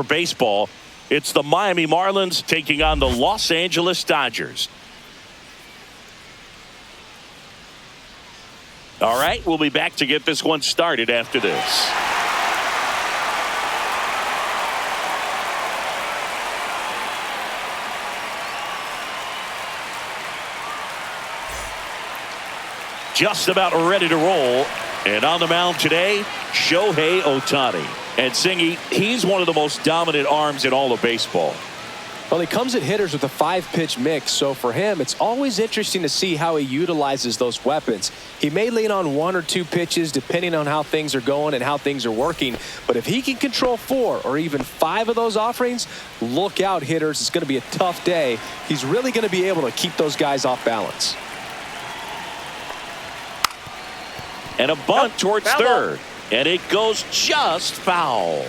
for baseball. It's the Miami Marlins taking on the Los Angeles Dodgers. All right, we'll be back to get this one started after this. Just about ready to roll. And on the mound today, Shohei Ohtani. And Singy, he's one of the most dominant arms in all of baseball. Well, he comes at hitters with a 5-pitch mix, so for him, it's always interesting to see how he utilizes those weapons. He may lean on 1 or 2 pitches depending on how things are going and how things are working, but if he can control 4 or even 5 of those offerings, look out, hitters. It's going to be a tough day. He's really going to be able to keep those guys off balance. And a bunt towards third. And it goes just foul.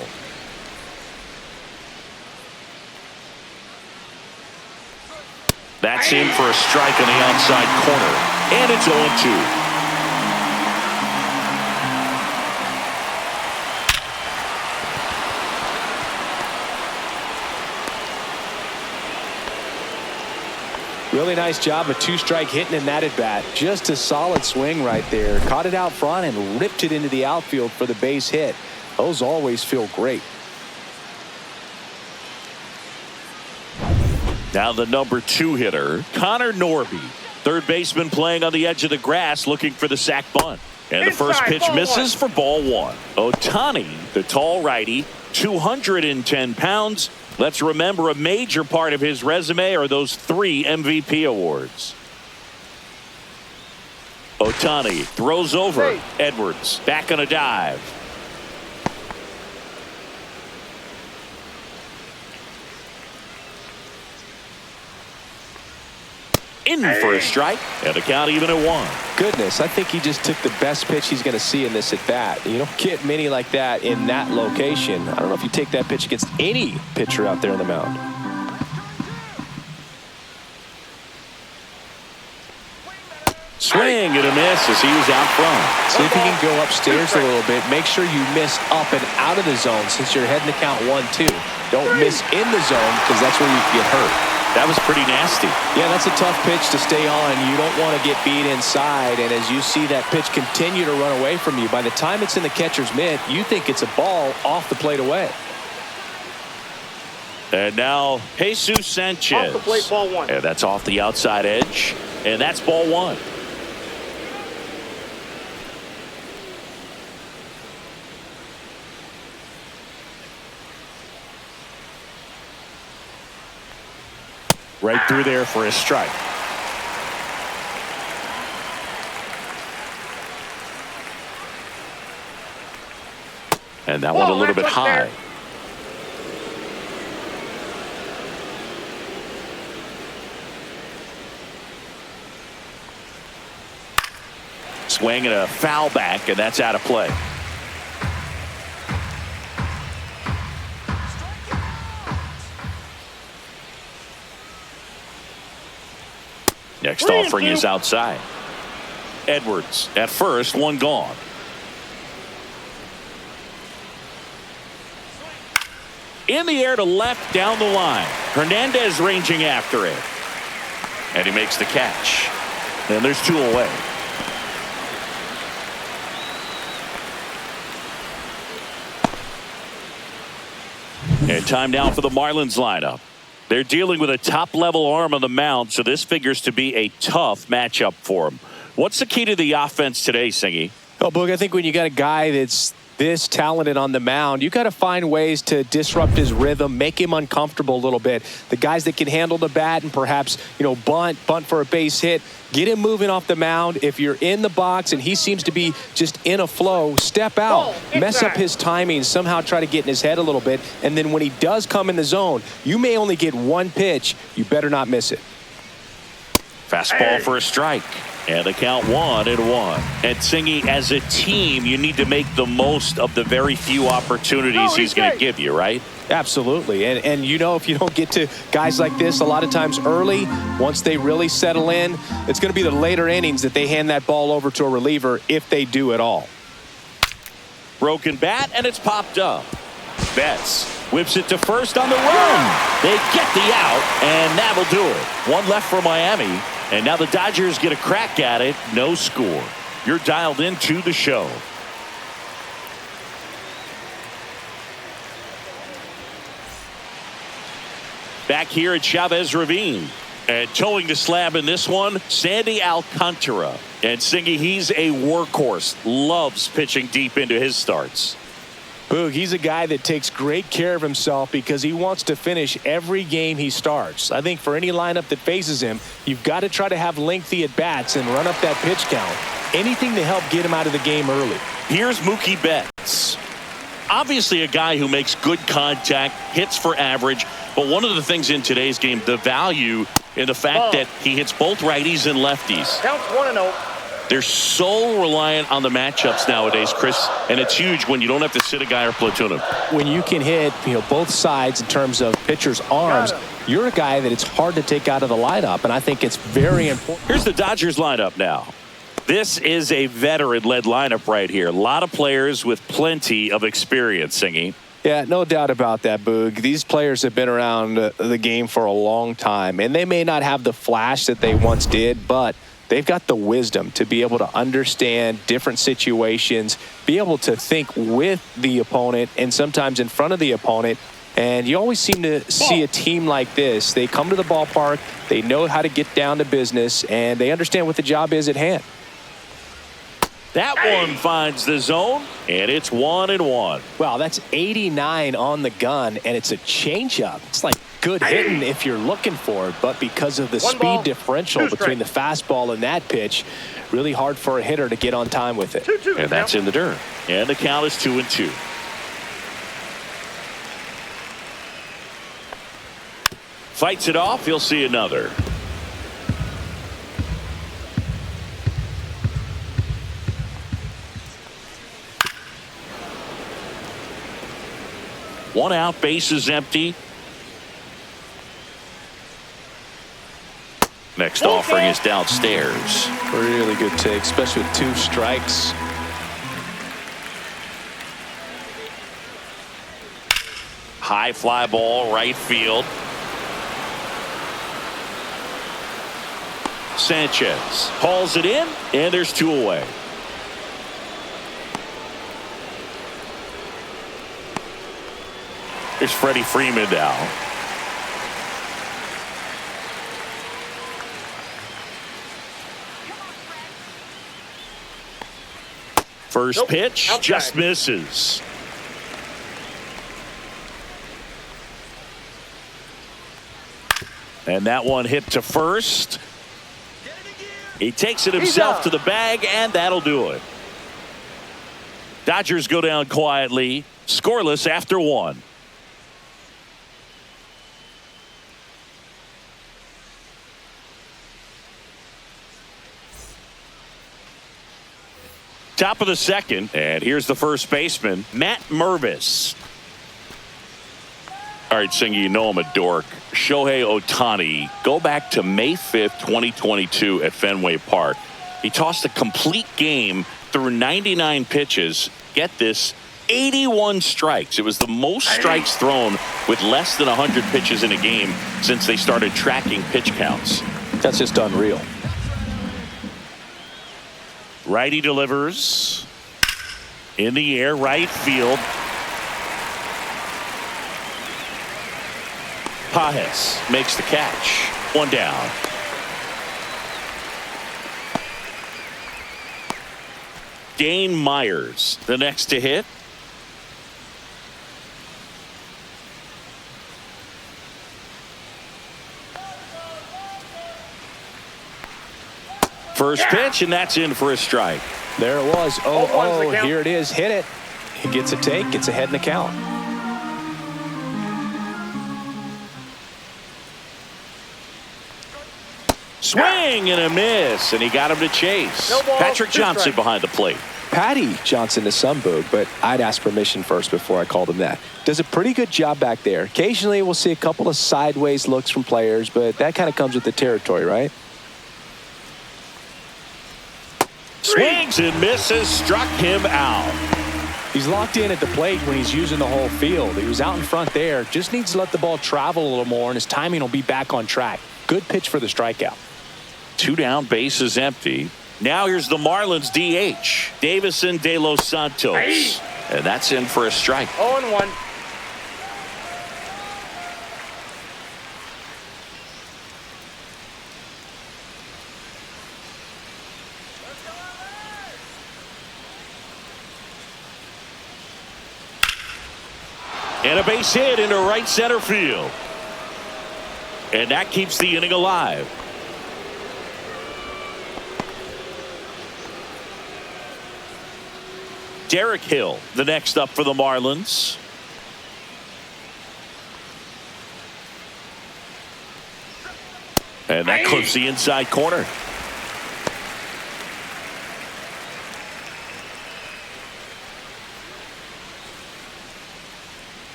That's in for a strike on the outside corner. And it's 0-2. Really nice job of 2-strike hitting in that at bat. Just a solid swing right there. Caught it out front and ripped it into the outfield for the base hit. Those always feel great. Now the number 2 hitter, Connor Norby. Third baseman playing on the edge of the grass looking for the sac bunt. And the first pitch misses for ball 1. Ohtani, the tall righty, 210 pounds. Let's remember a major part of his resume are those 3 MVP awards. Ohtani throws over. Edwards back on a dive. In for a strike, and the count even at 1. Goodness, I think he just took the best pitch he's going to see in this at bat. You don't get many like that in that location. I don't know if you take that pitch against any pitcher out there on the mound. Swing and a miss as he was out front. See if you can go upstairs a little bit. Make sure you miss up and out of the zone since you're heading to count 1-2. Don't miss in the zone because that's where you get hurt. That was pretty nasty. Yeah, that's a tough pitch to stay on. You don't want to get beat inside. And as you see that pitch continue to run away from you, by the time it's in the catcher's mitt, you think it's a ball off the plate away. And now Jesus Sanchez. Off the plate, ball 1. And that's off the outside edge. And that's ball 1. Right through there for a strike. And that one a little bit high. Swing and a foul back, and that's out of play. Next offering is outside. Edwards at first, one gone. In the air to left down the line. Hernandez ranging after it. And he makes the catch. And there's 2 away. And time now for the Marlins lineup. They're dealing with a top-level arm on the mound, so this figures to be a tough matchup for them. What's the key to the offense today, Singy? Oh, Boog, I think when you got a guy that's this talented on the mound, you got to find ways to disrupt his rhythm, make him uncomfortable a little bit. The guys that can handle the bat and perhaps, bunt for a base hit, get him moving off the mound. If you're in the box and he seems to be just in a flow, step out, mess up his timing, somehow try to get in his head a little bit. And then when he does come in the zone, you may only get 1 pitch. You better not miss it. Fastball for a strike. And the count 1-1. And Singy, as a team, you need to make the most of the very few opportunities he's going to give you, right? Absolutely. And if you don't get to guys like this a lot of times early, once they really settle in, it's going to be the later innings that they hand that ball over to a reliever if they do at all. Broken bat, and it's popped up. Betts Whips it to first on the run. They get the out, and that'll do it. One left for Miami, and now the Dodgers get a crack at it. No score. You're dialed into the show. Back here at Chavez Ravine. And towing the slab in this one, Sandy Alcantara. And Singy, he's a workhorse. Loves pitching deep into his starts. Boog, he's a guy that takes great care of himself because he wants to finish every game he starts. I think for any lineup that faces him, you've got to try to have lengthy at-bats and run up that pitch count. Anything to help get him out of the game early. Here's Mookie Betts. Obviously a guy who makes good contact, hits for average, but one of the things in today's game, the value in the fact that he hits both righties and lefties. Counts 1-0. They're so reliant on the matchups nowadays, Chris, and it's huge when you don't have to sit a guy or platoon him. When you can hit, both sides in terms of pitchers' arms, you're a guy that it's hard to take out of the lineup, and I think it's very important. Here's the Dodgers lineup now. This is a veteran-led lineup right here. A lot of players with plenty of experience, Singy. Yeah, no doubt about that, Boog. These players have been around the game for a long time, and they may not have the flash that they once did, but they've got the wisdom to be able to understand different situations, be able to think with the opponent and sometimes in front of the opponent. And you always seem to see a team like this. They come to the ballpark, they know how to get down to business, and they understand what the job is at hand. That one finds the zone, and it's 1-1. Wow, that's 89 on the gun, and it's a changeup. It's like good hitting if you're looking for it, but because of the speed differential between the fastball and that pitch, really hard for a hitter to get on time with it. And that's in the dirt. And the count is 2-2. Fights it off. He'll see another. One out, base is empty. Next offering is downstairs. Really good take, especially with 2 strikes. High fly ball, right field. Sanchez hauls it in, and there's 2 away. Here's Freddie Freeman now. First pitch just misses. And that one hit to first. He takes it himself to the bag, and that'll do it. Dodgers go down quietly, scoreless after 1. Top of the second, and here's the first baseman, Matt Mervis. All right, Singy, you know I'm a dork. Shohei Ohtani, go back to May 5th, 2022 at Fenway Park. He tossed a complete game through 99 pitches. Get this, 81 strikes. It was the most strikes thrown with less than 100 pitches in a game since they started tracking pitch counts. That's just unreal. Righty delivers. In the air, right field. Pages makes the catch. 1 down. Dane Myers, the next to hit. First pitch, and that's in for a strike. There it was. Oh, here it is. Hit it. He gets a take, gets ahead in the count. Swing and a miss, and he got him to chase. Patrick Johnson behind the plate. Patty Johnson to some, Boog, but I'd ask permission first before I called him that. Does a pretty good job back there. Occasionally we'll see a couple of sideways looks from players, but that kind of comes with the territory, right? Swings and misses, struck him out. He's locked in at the plate when he's using the whole field. He was out in front there. Just needs to let the ball travel a little more, and his timing will be back on track. Good pitch for the strikeout. 2 down, bases empty. Now here's the Marlins DH, Davison De Los Santos. And that's in for a strike. 0-1. And a base hit into right center field. And that keeps the inning alive. Derek Hill, the next up for the Marlins. And that clips the inside corner.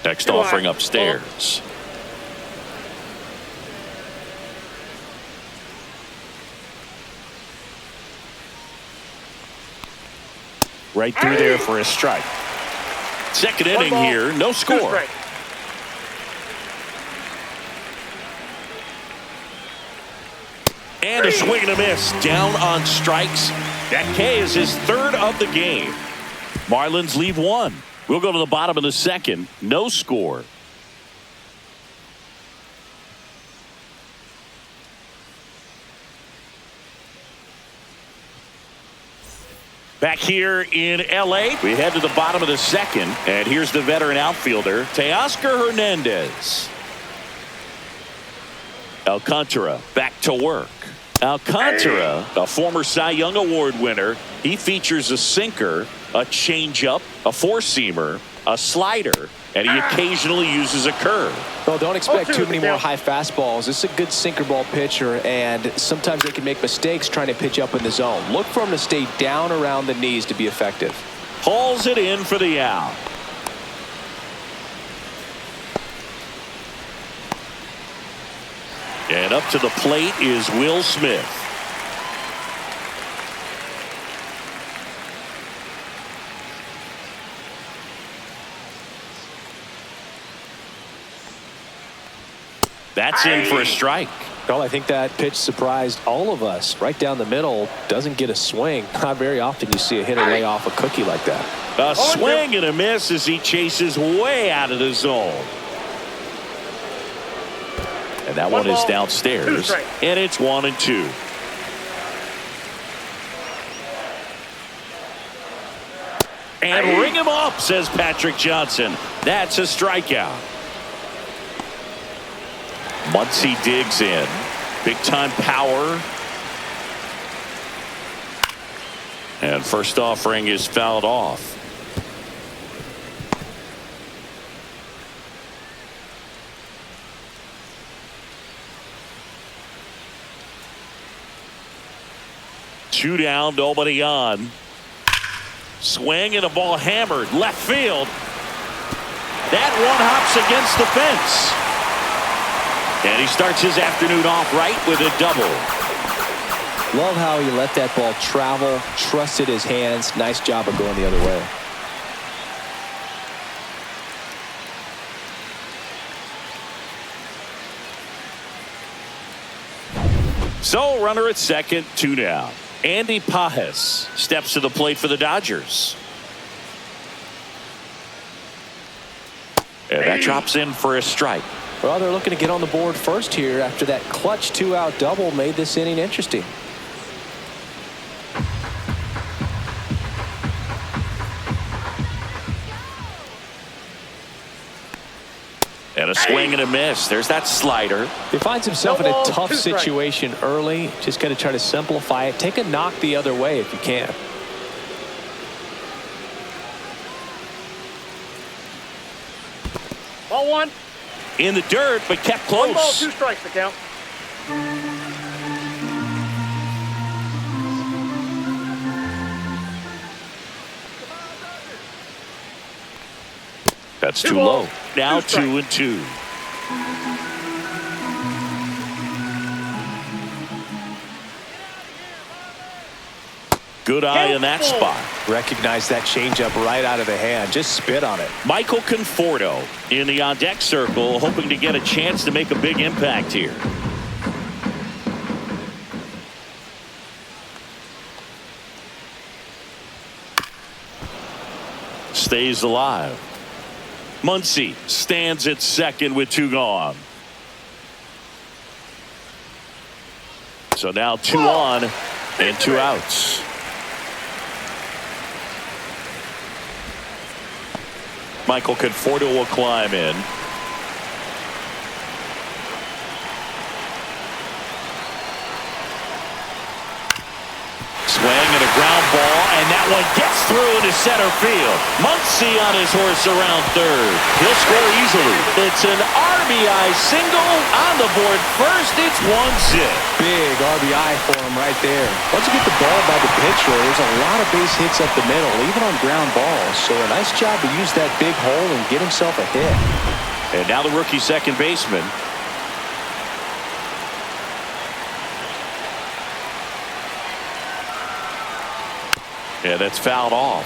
Next offering upstairs. Right through there for a strike. Second inning here, no score. And a swing and a miss down on strikes. That K is his third of the game. Marlins leave 1. We'll go to the bottom of the second. No score. Back here in L.A., we head to the bottom of the second. And here's the veteran outfielder, Teoscar Hernandez. Alcantara back to work. Alcantara, a former Cy Young Award winner, he features a sinker, a changeup, a four-seamer, a slider, and he occasionally uses a curve. Well, don't expect too many more high fastballs. This is a good sinker ball pitcher, and sometimes they can make mistakes trying to pitch up in the zone. Look for him to stay down around the knees to be effective. Hauls it in for the out. And up to the plate is Will Smith. That's in for a strike. Well, I think that pitch surprised all of us. Right down the middle, doesn't get a swing. Not very often you see a hitter lay off a cookie like that. A swing and a miss as he chases way out of the zone. And that one is downstairs. And it's 1-2. And ring him up, says Patrick Johnson. That's a strikeout. Muncy digs in. Big time power. And first offering is fouled off. Two down, nobody on. Swing and a ball hammered left field. That one hops against the fence. And he starts his afternoon off right with a double. Love how he let that ball travel, trusted his hands. Nice job of going the other way. So runner at second, 2 down. Andy Pajes steps to the plate for the Dodgers. And that drops in for a strike. Well, they're looking to get on the board first here after that clutch 2-out double made this inning interesting. And a swing and a miss. There's that slider. He finds himself in a tough situation early. Just got to try to simplify it. Take a knock the other way if you can. Ball 1. In the dirt, but kept close. 1 ball, 2 strikes to count. That's too low. Now 2-2. Good eye in that spot. Recognize that changeup right out of the hand. Just spit on it. Michael Conforto in the on-deck circle, hoping to get a chance to make a big impact here. Stays alive. Muncy stands at second with 2 gone. So now 2 on and 2 outs. Michael Conforto will climb in. Swing and a ground ball, and that one gets through into center field. Muncy on his horse around third. He'll score easily. It's an RBI single on the board first. It's 1-zip. Big RBI for him right there. Once you get the ball by the pitcher, there's a lot of base hits up the middle, even on ground balls. So a nice job to use that big hole and get himself a hit. And now the rookie second baseman. Yeah, that's fouled off.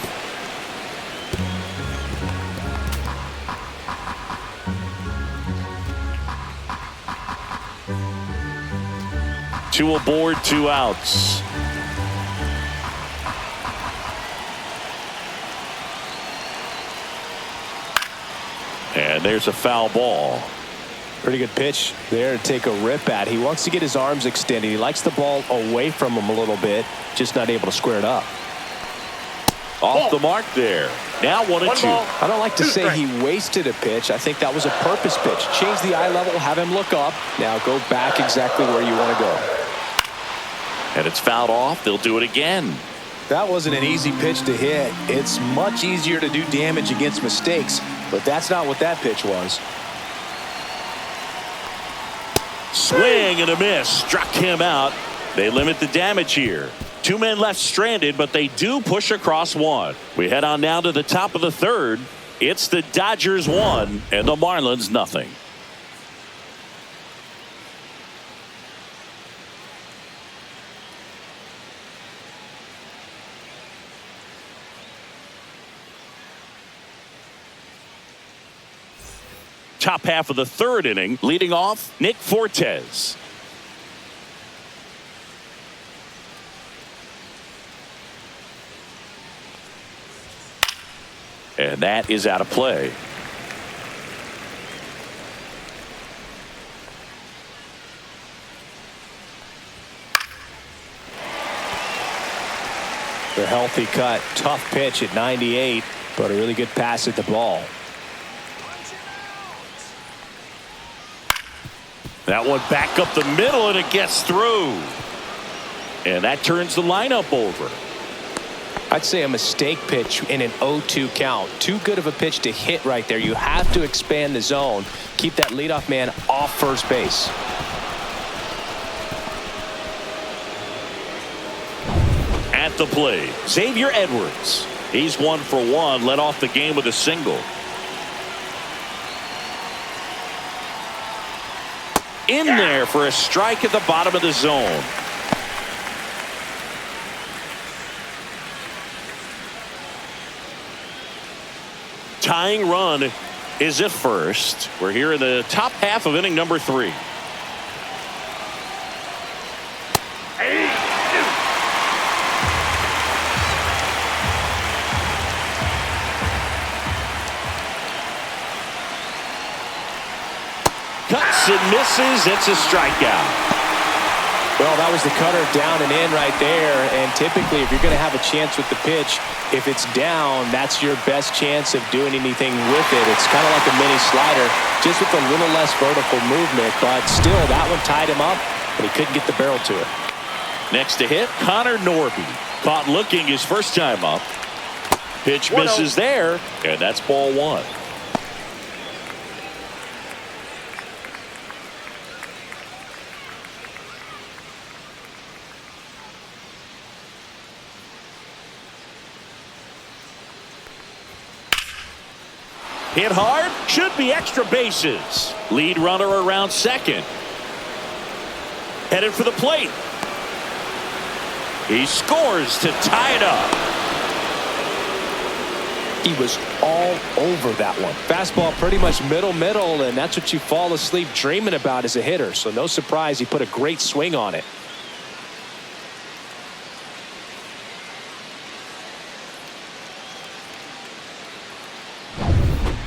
Two aboard, 2 outs. And there's a foul ball. Pretty good pitch there to take a rip at. He wants to get his arms extended. He likes the ball away from him a little bit, just not able to square it up. Off the mark there. Now 1-2. I don't like to say he wasted a pitch. I think that was a purpose pitch. Change the eye level, have him look up. Now go back exactly where you want to go. And it's fouled off. They'll do it again. That wasn't an easy pitch to hit. It's much easier to do damage against mistakes, but that's not what that pitch was. Swing and a miss. Struck him out. They limit the damage here. 2 men left stranded, but they do push across 1. We head on now to the top of the third. It's the Dodgers 1 and the Marlins nothing. Top half of the third inning, leading off Nick Fortes. And that is out of play. The healthy cut. Tough pitch at 98, but a really good pass at the ball. That one back up the middle, and it gets through. And that turns the lineup over. I'd say a mistake pitch in an 0-2 count. Too good of a pitch to hit right there. You have to expand the zone. Keep that leadoff man off first base. At the plate, Xavier Edwards. He's 1 for 1, led off the game with a single. In there for a strike at the bottom of the zone. Tying run is at first. We're here in the top half of inning number 3. Cuts and misses. It's a strikeout. Well, that was the cutter down and in right there. And typically, if you're going to have a chance with the pitch, if it's down, that's your best chance of doing anything with it. It's kind of like a mini slider, just with a little less vertical movement. But still, that one tied him up, but he couldn't get the barrel to it. Next to hit, Connor Norby. Caught looking his first time up. Pitch misses there, and that's ball 1. Hit hard, should be extra bases. Lead runner around second. Headed for the plate. He scores to tie it up. He was all over that one. Fastball pretty much middle, and that's what you fall asleep dreaming about as a hitter. So no surprise he put a great swing on it.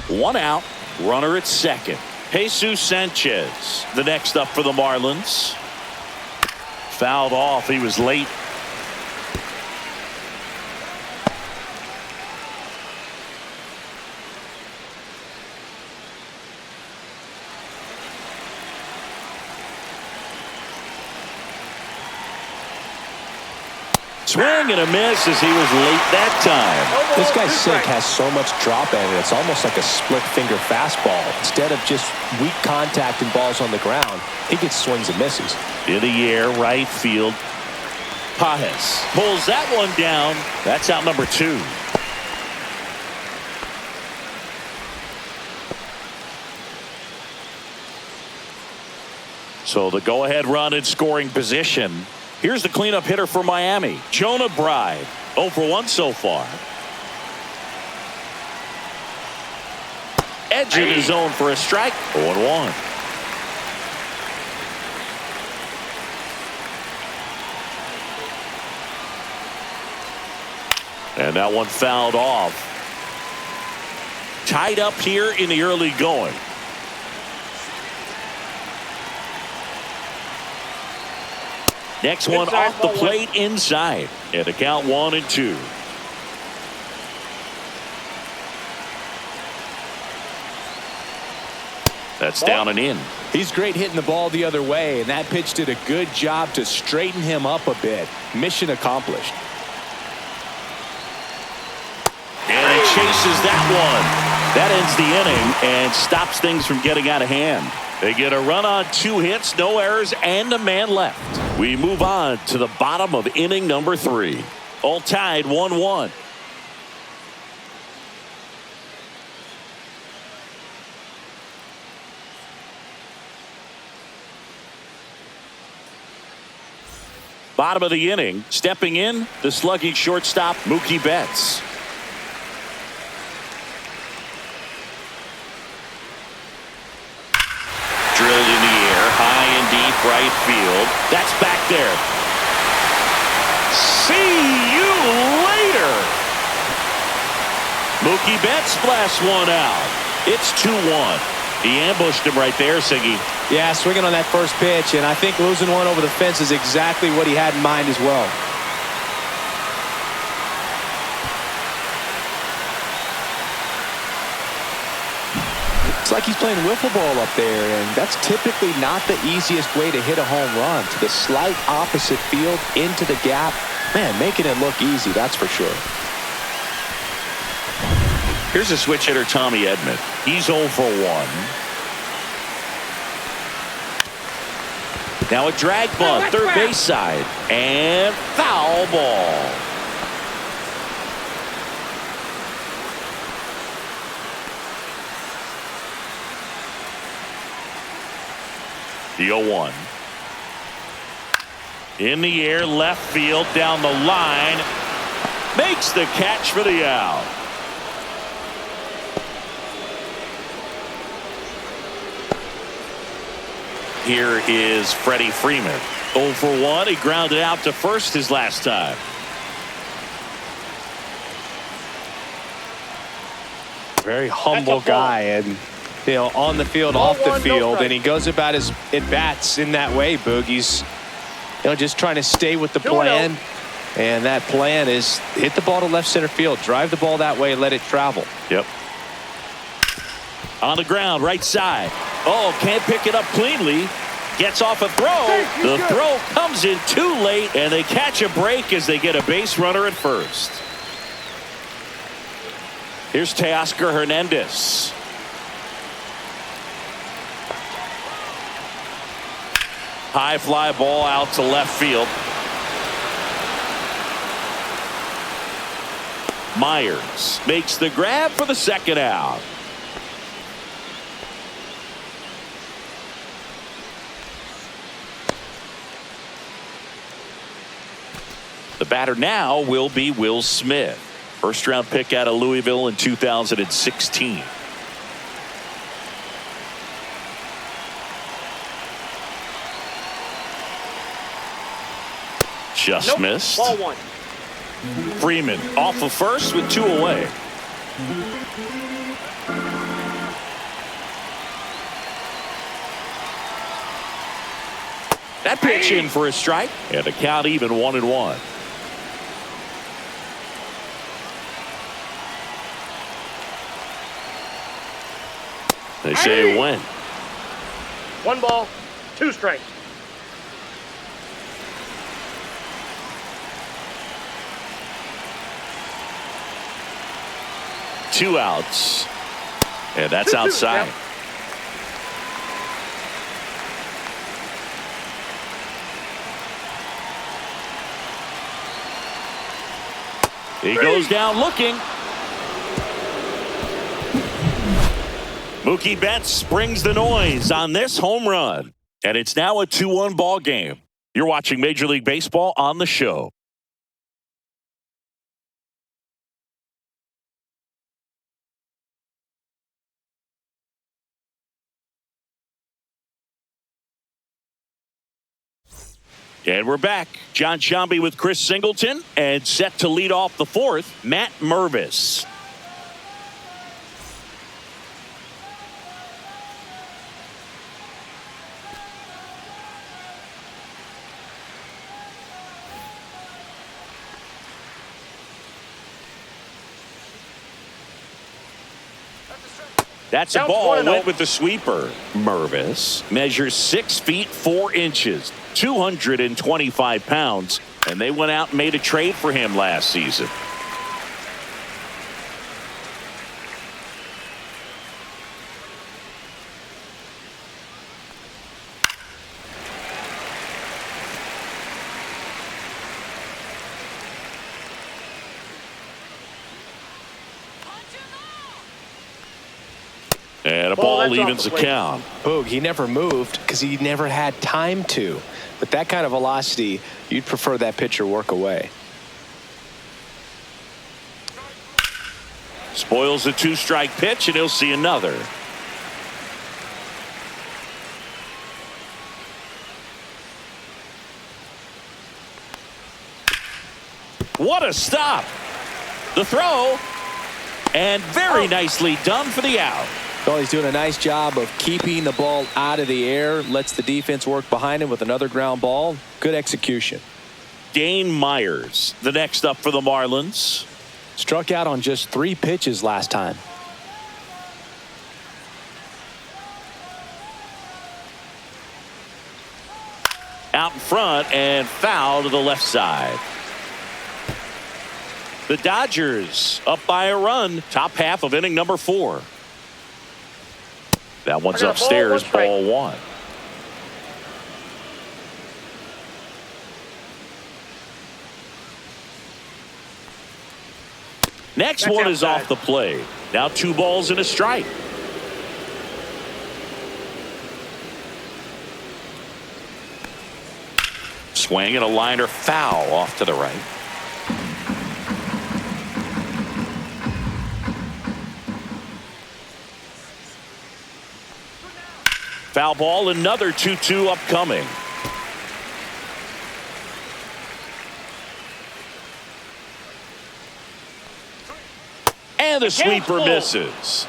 One out, runner at second. Jesus Sanchez, the next up for the Marlins. Fouled off. He was late. Swing and a miss as he was late that time. This guy's sink has so much drop in it. It's almost like a split finger fastball. Instead of just weak contact and balls on the ground, he gets swings and misses. In the air, right field. Pajes pulls that one down. That's out number 2. So the go-ahead run in scoring position. Here's the cleanup hitter for Miami, Jonah Bride. 0 for 1 so far. Edge of the zone for a strike. 0-1. And that one fouled off. Tied up here in the early going. Next one off the plate inside. And a count 1-2. That's down and in. He's great hitting the ball the other way, and that pitch did a good job to straighten him up a bit. Mission accomplished. And he chases that one. That ends the inning and stops things from getting out of hand. They get a run on 2 hits, no errors, and a man left. We move on to the bottom of inning number 3. All tied 1-1. Bottom of the inning, stepping in, the slugging shortstop, Mookie Betts. Drilled in the air, high and deep right field. That's back there. See you later. Mookie Betts blasts one out. It's 2-1. He ambushed him right there, Siggy. Yeah, swinging on that first pitch, and I think losing one over the fence is exactly what he had in mind as well. It's like he's playing wiffle ball up there, and that's typically not the easiest way to hit a home run. To the slight opposite field, into the gap. Man, making it look easy, that's for sure. Here's a switch hitter, Tommy Edman. He's 0 for 1. Now a drag bunt, third base side, and foul ball. The 0-1. In the air, left field, down the line. Makes the catch for the out. Here is Freddie Freeman. 0 for 1. He grounded out to first his last time. Very humble guy, and on the field, off the field, and he goes about his at-bats in that way, Boog. He's just trying to stay with the plan, and that plan is hit the ball to left center field, drive the ball that way, and let it travel. Yep. On the ground, right side. Oh, can't pick it up cleanly. Gets off a throw. The throw comes in too late, and they catch a break as they get a base runner at first. Here's Teoscar Hernandez. High fly ball out to left field. Myers makes the grab for the second out. batter now will be Will Smith. First-round pick out of Louisville in 2016. Just missed. Ball one. Freeman off of first with 2 away. That pitch in for a strike, and the count even 1-1. They say when. 1 ball, 2 strikes. Two outs, and that's 2-2, outside. yep. He goes down looking. Mookie Betts brings the noise on this home run, and it's now a 2-1 ball game. You're watching Major League Baseball on the show. And we're back. John Sciambi with Chris Singleton, and set to lead off the 4th, Matt Mervis. That's a ball. Went with the sweeper. Mervis measures 6 feet 4 inches, 225 pounds, and they went out and made a trade for him last season. And a ball evens the count. Boog, he never moved because he never had time to. With that kind of velocity, you'd prefer that pitcher work away. Spoils the 2-strike pitch, and he'll see another. What a stop. The throw, and very nicely done for the out. Well, he's doing a nice job of keeping the ball out of the air, lets the defense work behind him with another ground ball. Good execution. Dane Myers, the next up for the Marlins. Struck out on just 3 pitches last time. Out in front and foul to the left side. The Dodgers up by a run, top half of inning number 4. That one's upstairs, ball 1. Next one is off the plate. Now 2 balls and a strike. Swing and a liner foul off to the right. Foul ball, another 2-2 upcoming. And the sweeper misses.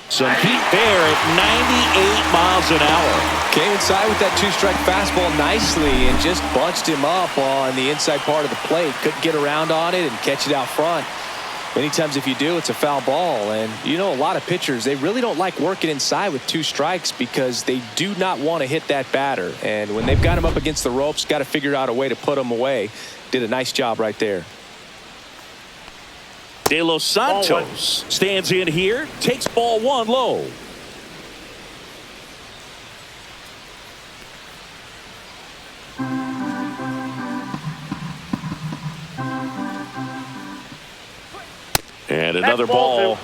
Some heat there at 98 miles an hour. Came inside with that 2-strike fastball nicely and just bunched him up on the inside part of the plate. Couldn't get around on it and catch it out front. Many times if you do, it's a foul ball. And you know, a lot of pitchers, they really don't like working inside with 2 strikes because they do not want to hit that batter. And when they've got him up against the ropes, got to figure out a way to put him away. Did a nice job right there. De Los Santos stands in here, takes ball 1 low. And another ball.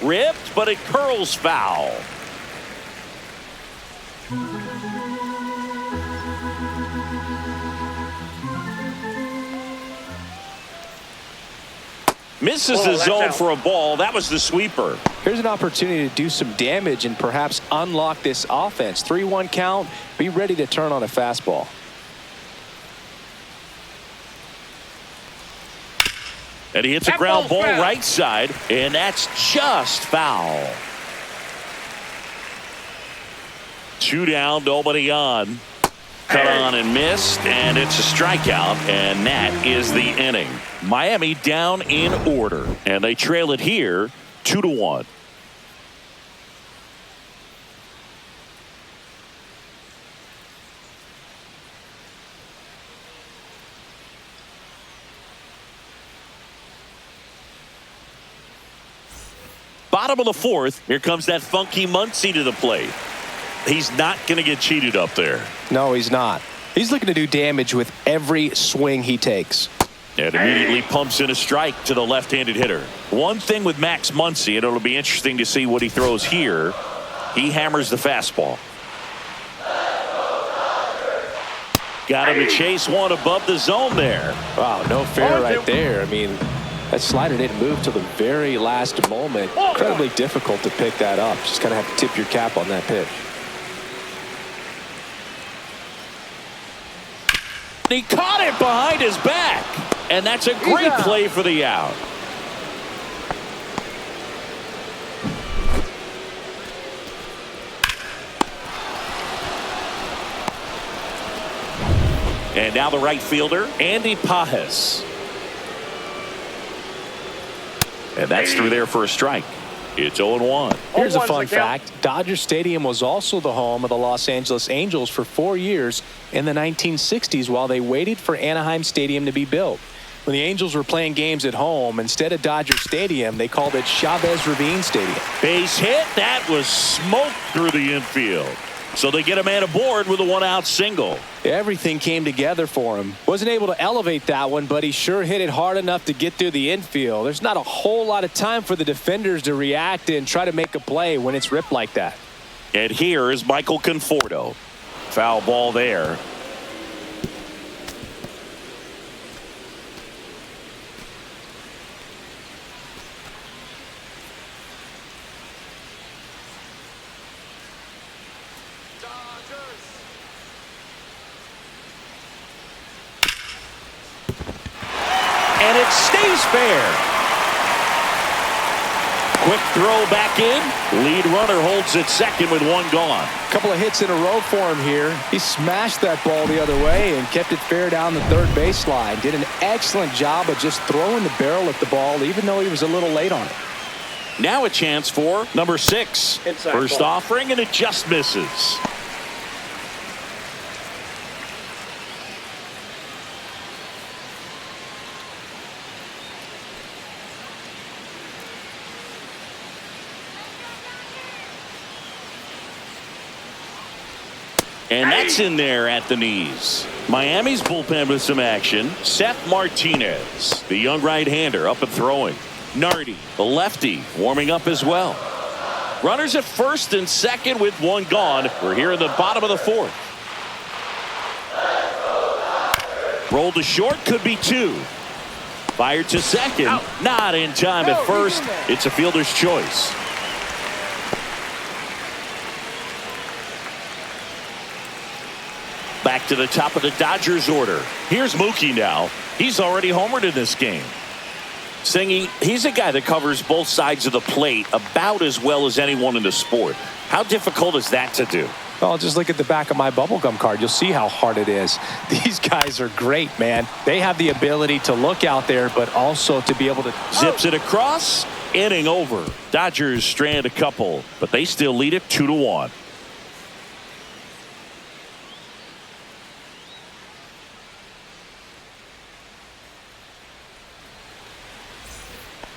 Ripped, but it curls foul. Misses the zone for a ball. That was the sweeper. Here's an opportunity to do some damage and perhaps unlock this offense. 3-1 count. Be ready to turn on a fastball. And he hits a ground ball right side, and that's just foul. 2 down, nobody on. Cut on and missed, and it's a strikeout, and that is the inning. Miami down in order, and they trail it here 2-1. Bottom of the 4th, here comes that funky Muncy to the plate. He's not going to get cheated up there. No, he's not. He's looking to do damage with every swing he takes. And immediately pumps in a strike to the left-handed hitter. One thing with Max Muncy, and it'll be interesting to see what he throws here. He hammers the fastball. Got him to chase one above the zone there. Wow, no fair right there. I mean, that slider didn't move till the very last moment. Incredibly difficult to pick that up. Just kind of have to tip your cap on that pitch. He caught it behind his back, and that's a great play for the out. And now the right fielder, Andy Pajes. And that's through there for a strike. It's 0-1. Here's a fun fact. Dodger Stadium was also the home of the Los Angeles Angels for 4 years in the 1960s while they waited for Anaheim Stadium to be built. When the Angels were playing games at home, instead of Dodger Stadium, they called it Chavez Ravine Stadium. Base hit. That was smoked through the infield. So they get a man aboard with a 1-out single. Everything came together for him. Wasn't able to elevate that one, but he sure hit it hard enough to get through the infield. There's not a whole lot of time for the defenders to react and try to make a play when it's ripped like that. And here is Michael Conforto. Foul ball there. And it stays fair. Quick throw back in. Lead runner holds at second with one gone. A couple of hits in a row for him here. He smashed that ball the other way and kept it fair down the third baseline. Did an excellent job of just throwing the barrel at the ball, even though he was a little late on it. Now a chance for number 6. First offering, and it just misses. And that's in there at the knees. Miami's bullpen with some action. Seth Martinez, the young right-hander, up and throwing. Nardi, the lefty, warming up as well. Runners at first and second with one gone. We're here in the bottom of the 4th. Rolled to short, could be 2. Fired to second, not in time at first. It's a fielder's choice. Back to the top of the Dodgers order. Here's Mookie now. He's already homered in this game. Singy, he's a guy that covers both sides of the plate about as well as anyone in the sport. How difficult is that to do? Well, just look at the back of my bubblegum card. You'll see how hard it is. These guys are great, man. They have the ability to look out there, but also to be able to... Zips it across. Inning over. Dodgers strand a couple, but they still lead it 2-1.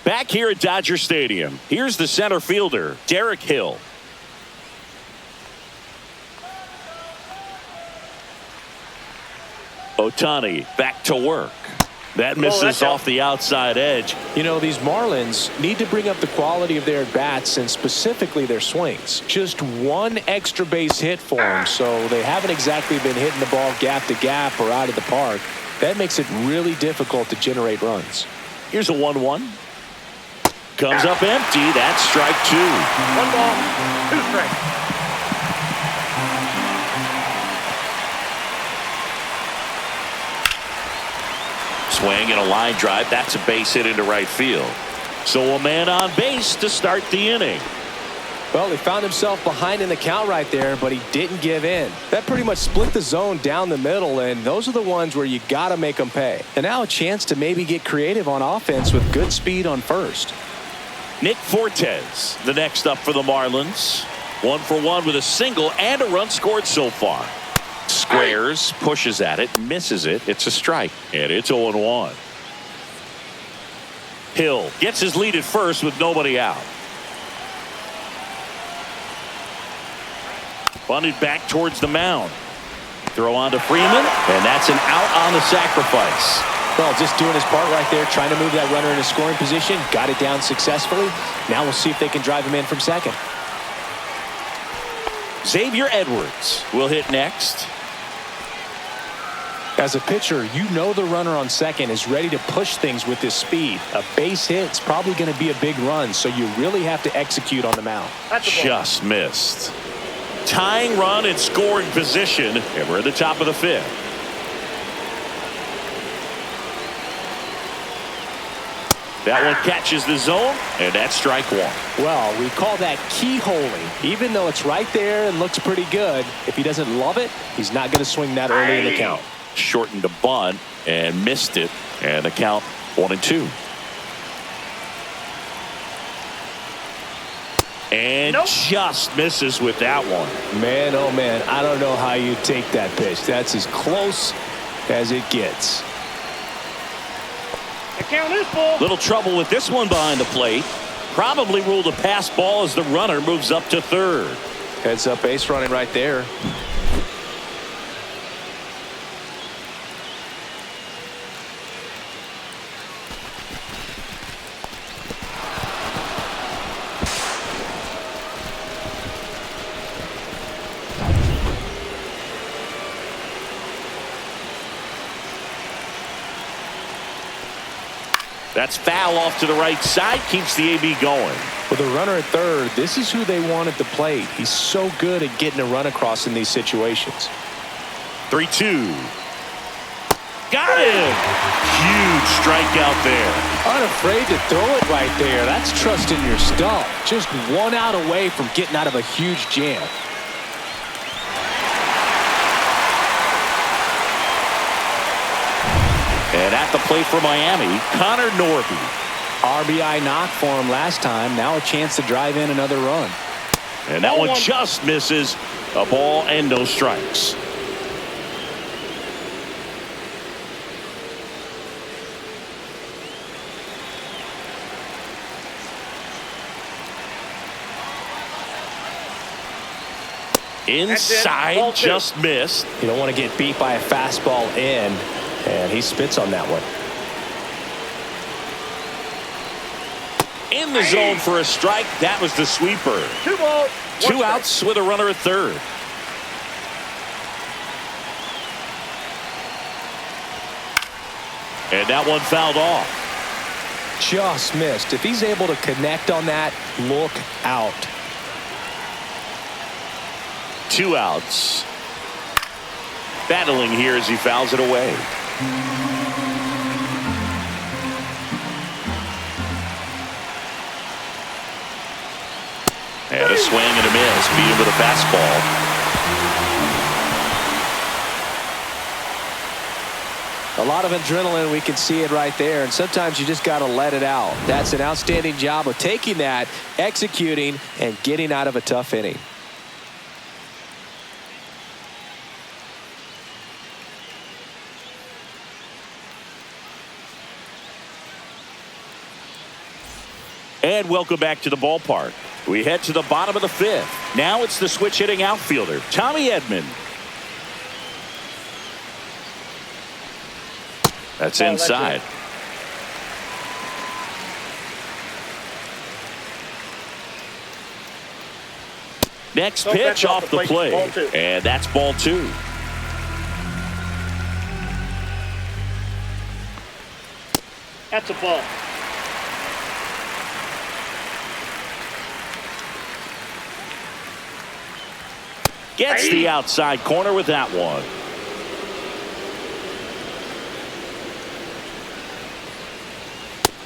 Back here at Dodger Stadium, here's the center fielder, Derek Hill. Ohtani back to work. That misses off the outside edge. You know, these Marlins need to bring up the quality of their at-bats and specifically their swings. Just one extra base hit for them, so they haven't exactly been hitting the ball gap to gap or out of the park. That makes it really difficult to generate runs. Here's a 1-1. Comes up empty. That's strike 2. 1 ball, 2 strikes. Swing and a line drive. That's a base hit into right field. So a man on base to start the inning. Well, he found himself behind in the count right there, but he didn't give in. That pretty much split the zone down the middle, and those are the ones where you got to make them pay. And now a chance to maybe get creative on offense with good speed on first. Nick Fortes, the next up for the Marlins. 1 for 1 with a single and a run scored so far. Squares, pushes at it, misses it. It's a strike, and it's 0-1. Hill gets his lead at first with nobody out. Bunted back towards the mound. Throw on to Freeman, and that's an out on the sacrifice. Well, just doing his part right there, trying to move that runner into scoring position. Got it down successfully. Now we'll see if they can drive him in from second. Xavier Edwards will hit next. As a pitcher, you know the runner on second is ready to push things with his speed. A base hit's probably going to be a big run, so you really have to execute on the mound. Just missed. Tying run in scoring position, and we're at the top of the 5th. That one catches the zone, and that's strike 1. Well, we call that keyholing. Even though it's right there and looks pretty good, if he doesn't love it, he's not going to swing that early in the count. Shortened a bunt and missed it, and the count 1-2. And just misses with that one. Man, oh man, I don't know how you take that pitch. That's as close as it gets. The count is full. Little trouble with this one behind the plate. Probably ruled a pass ball as the runner moves up to third. Heads up base running right there. That's foul off to the right side. Keeps the AB going. With a runner at third, this is who they want at the plate. He's so good at getting a run across in these situations. 3-2. Got him. Huge strikeout there. Unafraid to throw it right there. That's trusting your stuff. Just 1 out away from getting out of a huge jam. And at the plate for Miami, Connor Norby. RBI knock for him last time. Now a chance to drive in another run. And that one just misses. A ball and no strikes. Inside, just missed. You don't want to get beat by a fastball in, and he spits on that one. In the zone for a strike. That was the sweeper. 2 balls, 1 2 outs with a runner at third. And that one fouled off. Just missed. If he's able to connect on that, look out. 2 outs. Battling here as he fouls it away. And a swing and a miss. Beat him with a fastball. A lot of adrenaline, we can see it right there, and sometimes you just got to let it out. That's an outstanding job of taking that, executing, and getting out of a tough inning. And welcome back to the ballpark. We head to the bottom of the 5th. Now it's the switch hitting outfielder, Tommy Edman. That's Oh, inside. Next No, pitch that's off the plate. Ball two. And that's ball 2. That's a ball. Gets the outside corner with that one.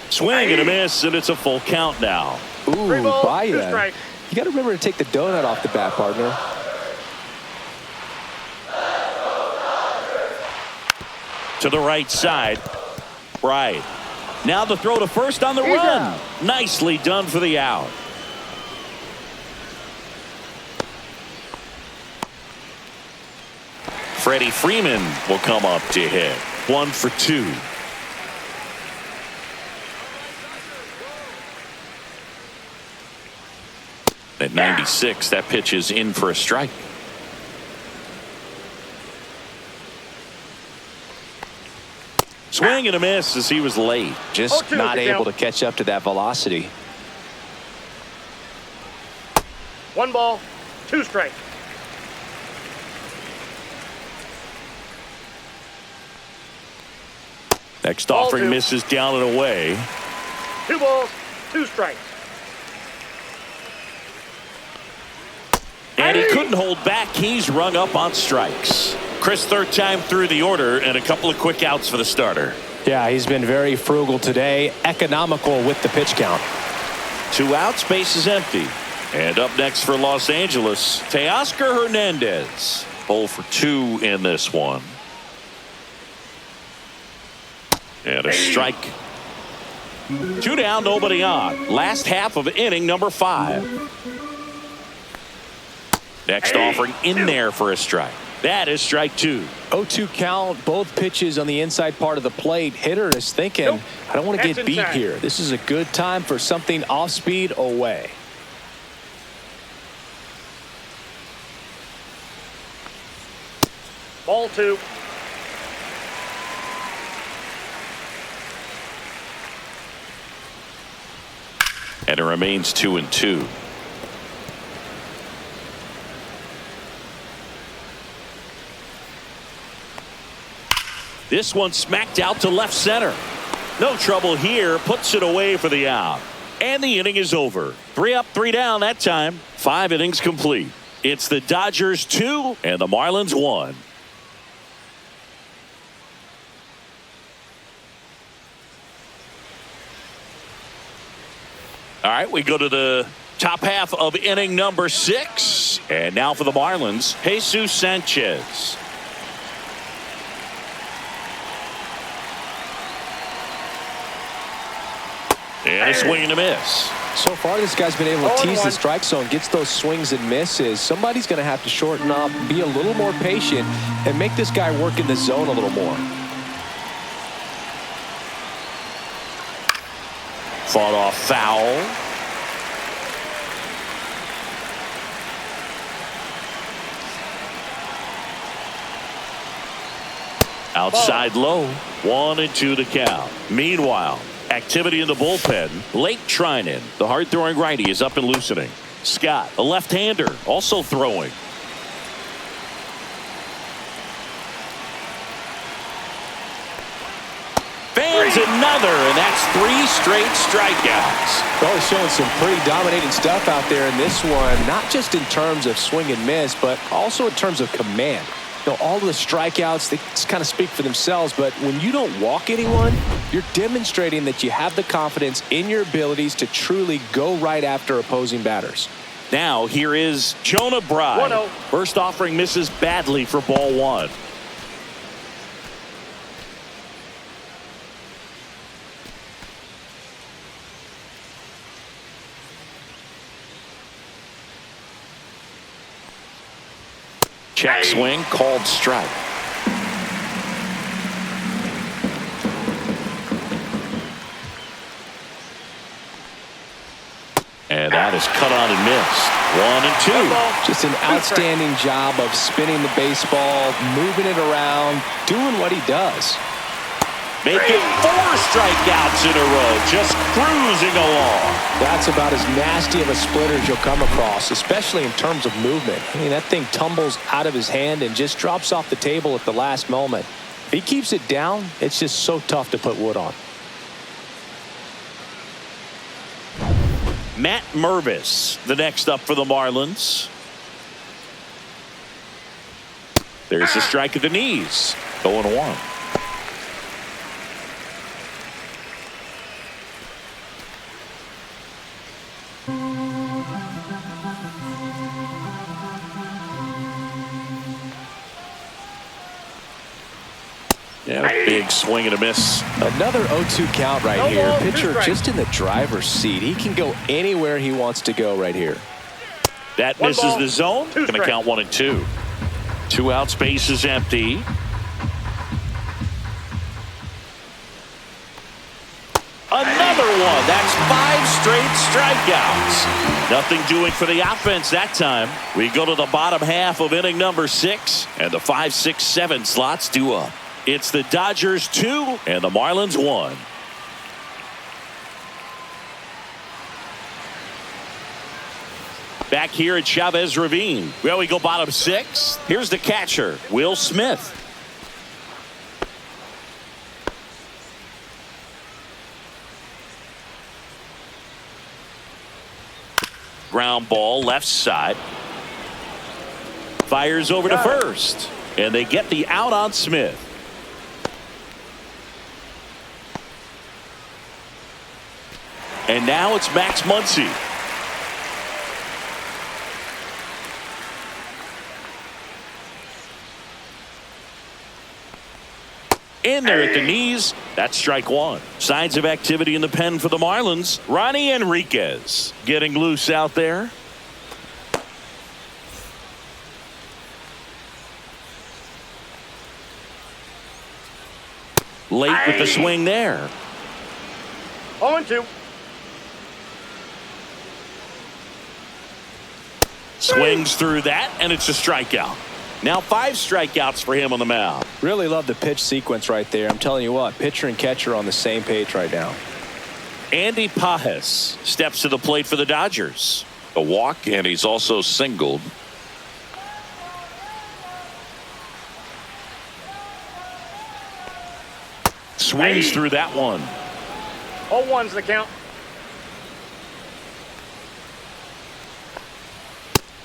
Swing and a miss, and it's a full count now. Ooh, Three balls, by two ya. strikes. You got to remember to take the donut off the bat, partner. To the right side. Right. Now the throw to first on the He's run. out. Nicely done for the out. Freddie Freeman will come up to hit. 1 for 2. At 96, that pitch is in for a strike. Swing and a miss as he was late. Just 0-2 not the able count. to catch up to that velocity. 1 ball, 2 strikes. Next Ball offering 2. misses down and away. 2 balls, 2 strikes. And he couldn't hold back. He's rung up on strikes. Chris, third time through the order and a couple of quick outs for the starter. Yeah, he's been very frugal today. Economical with the pitch count. 2 outs, base is empty. And up next for Los Angeles, Teoscar Hernandez. 0 for 2 in this one. And a strike. 2 down, nobody on. Last half of inning number 5. Next offering in there for a strike. That is strike 2. 0-2 count, both pitches on the inside part of the plate. Hitter is thinking, Nope. I don't want to That's get beat inside. here. This is a good time for something off speed away. Ball 2. And it remains 2-2. This one smacked out to left center. No trouble here. Puts it away for the out. And the inning is over. 3 up, 3 down that time. 5 innings complete. It's the Dodgers 2 and the Marlins 1. All right, we go to the top half of inning number 6. And now for the Marlins, Jesus Sanchez. And a swing and a miss. So far, this guy's been able to tease 0-1. the strike zone, gets those swings and misses. Somebody's going to have to shorten up, be a little more patient, and make this guy work in the zone a little more. Fought off foul. Outside low. 1-2 to count. Meanwhile, activity in the bullpen. Lake Trinan, the hard-throwing righty, is up and loosening. Scott, a left-hander, also throwing. Fans another, and that's 3 straight strikeouts. Well, he's showing some pretty dominating stuff out there in this one, not just in terms of swing and miss, but also in terms of command. You know, all of the strikeouts, they kind of speak for themselves, but when you don't walk anyone, you're demonstrating that you have the confidence in your abilities to truly go right after opposing batters. Now here is Jonah Bride. 1-0. First offering misses badly for ball 1. Check swing, called strike. And that is cut on and missed. 1-2. Just an outstanding job of spinning the baseball, moving it around, doing what he does. Make it 4 strikeouts in a row, just cruising along. That's about as nasty of a splitter as you'll come across, especially in terms of movement. I mean, that thing tumbles out of his hand and just drops off the table at the last moment. If he keeps it down, it's just so tough to put wood on. Matt Mervis, the next up for the Marlins. There's a strike at the knees. 0-1. Yeah, big swing and a miss. Another 0-2 count right here. Pitcher just in the driver's seat. He can go anywhere he wants to go right here. That misses the zone. Going to count 1 and 2. 2 outs, base is empty. Another one. That's 5 straight strikeouts. Nothing doing for the offense that time. We go to the bottom half of inning number 6, and the 5, 6, 7 slots due up. It's the Dodgers 2 and the Marlins 1. Back here at Chavez Ravine. Well, we go bottom 6. Here's the catcher, Will Smith. Ground ball left side. Fires over to first. And they get the out on Smith. And now it's Max Muncy. In there at the knees. That's strike 1. Signs of activity in the pen for the Marlins. Ronnie Enriquez getting loose out there. Late with the swing there. 0-2. Swings through that, and it's a strikeout. Now 5 strikeouts for him on the mound. Really love the pitch sequence right there. I'm telling you what, pitcher and catcher are on the same page right now. Andy Pajes steps to the plate for the Dodgers. A walk, and he's also singled. Swings through that one. 0-1's the count.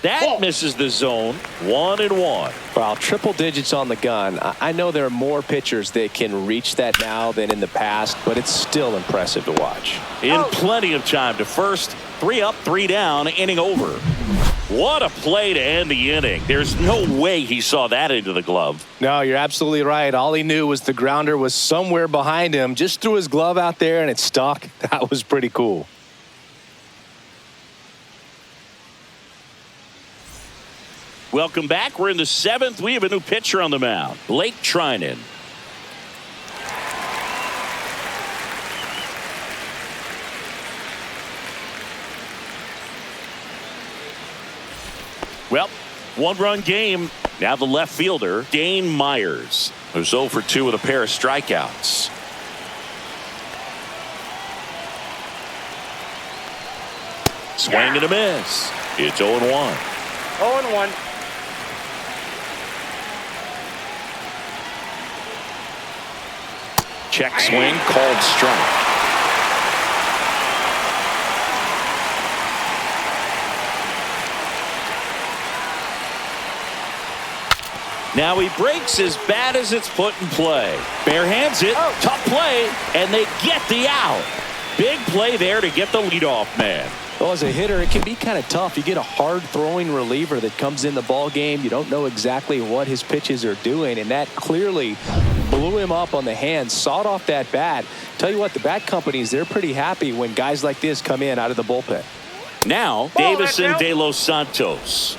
That misses the zone. 1-1. Wow, triple digits on the gun. I know there are more pitchers that can reach that now than in the past, but it's still impressive to watch. In plenty of time to first. 3 up, 3 down, inning over. What a play to end the inning. There's no way he saw that into the glove. No, you're absolutely right. All he knew was the grounder was somewhere behind him. Just threw his glove out there and it stuck. That was pretty cool. Welcome back. We're in the 7th. We have a new pitcher on the mound, Blake Trinan. Well, 1-run game. Now the left fielder, Dane Myers, who's 0 for 2 with a pair of strikeouts. Swing and a miss. It's 0-1. 0-1. Check swing, called strike. Now he breaks as bad as it's put in play. Bare hands it, tough play, and they get the out. Big play there to get the leadoff man. Well, as a hitter, it can be kind of tough. You get a hard-throwing reliever that comes in the ball game. You don't know exactly what his pitches are doing, and that clearly blew him up on the hands, sawed off that bat. Tell you what, the bat companies, they're pretty happy when guys like this come in out of the bullpen. Now, Davison De Los Santos.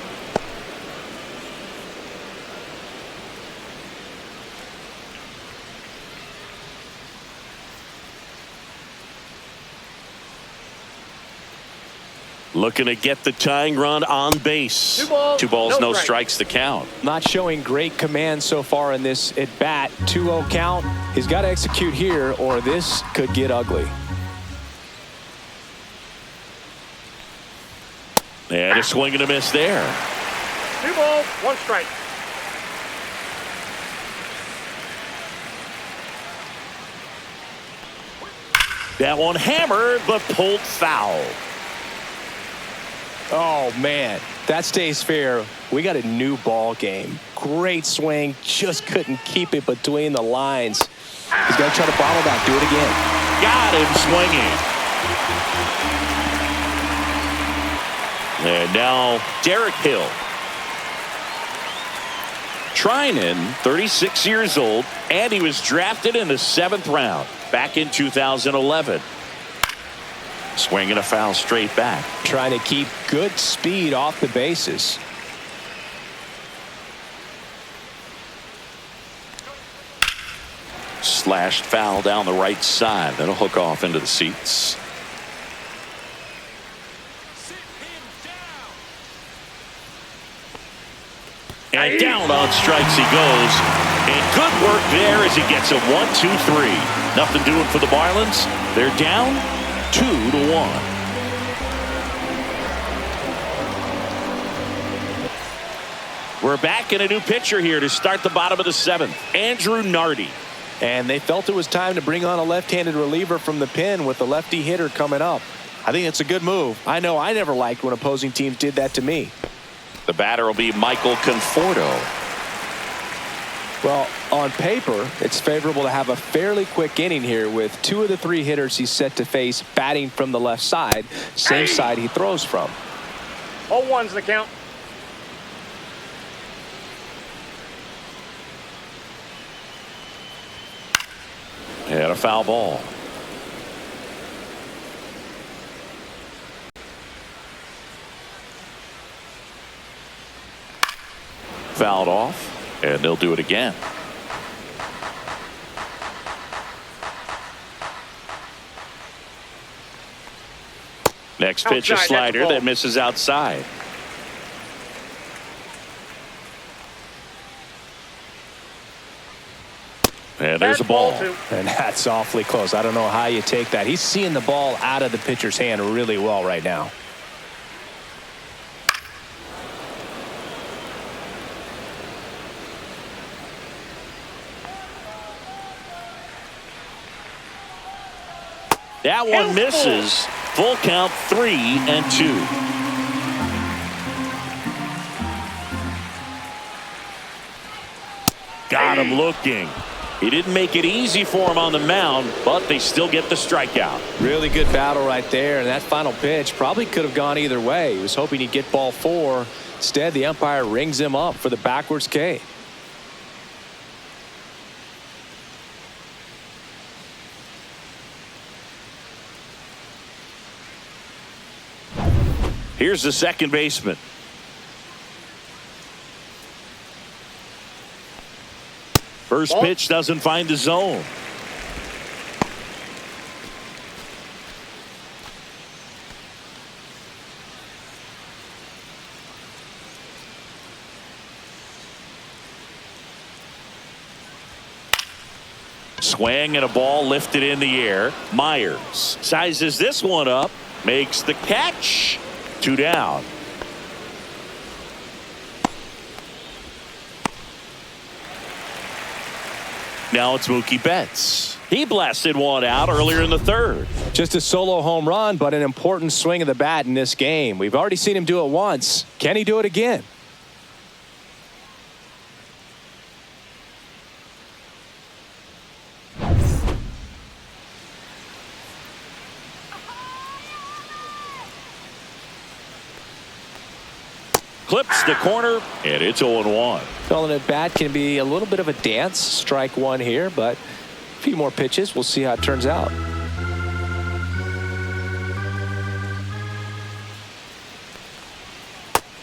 Looking to get the tying run on base. 2 balls, no strikes to count. Not showing great command so far in this at bat. 2-0 count. He's got to execute here or this could get ugly. And a swing and a miss there. 2 balls, 1 strike. That one hammered but pulled foul. Oh, man, that stays fair. We got a new ball game. Great swing, just couldn't keep it between the lines. He's got to try to bottle that. Do it again. Got him swinging. And now Derek Hill. Trinan, 36 years old, and he was drafted in the 7th round back in 2011. Swinging a foul straight back. Trying to keep good speed off the bases. Slashed foul down the right side. That'll hook off into the seats. And down on strikes he goes. And good work there as he gets a 1-2-3. Nothing doing for the Marlins. They're down 2-1. We're back in a new pitcher here to start the bottom of the 7th. Andrew Nardi. And they felt it was time to bring on a left-handed reliever from the pen with the lefty hitter coming up. I think it's a good move. I know I never liked when opposing teams did that to me. The batter will be Michael Conforto. Well, on paper, it's favorable to have a fairly quick inning here with 2 of the 3 hitters he's set to face batting from the left side, same side he throws from. 0-1's the count. And a foul ball. Fouled off, and they'll do it again. Next pitch, a slider that misses outside. And there's a ball. And that's awfully close. I don't know how you take that. He's seeing the ball out of the pitcher's hand really well right now. That one misses. Full count, 3-2. Got him looking. He didn't make it easy for him on the mound, but they still get the strikeout. Really good battle right there, and that final pitch probably could have gone either way. He was hoping he'd get ball 4. Instead, the umpire rings him up for the backwards K. Here's the second baseman. First pitch doesn't find the zone. Swing and a ball lifted in the air. Myers sizes this one up, makes the catch. 2 down. Now it's Mookie Betts. He blasted one out earlier in the 3rd. Just a solo home run, but an important swing of the bat in this game. We've already seen him do it once. Can he do it again? Clips the corner, and it's 0-1. Calling it bat can be a little bit of a dance. Strike 1 here, but a few more pitches. We'll see how it turns out.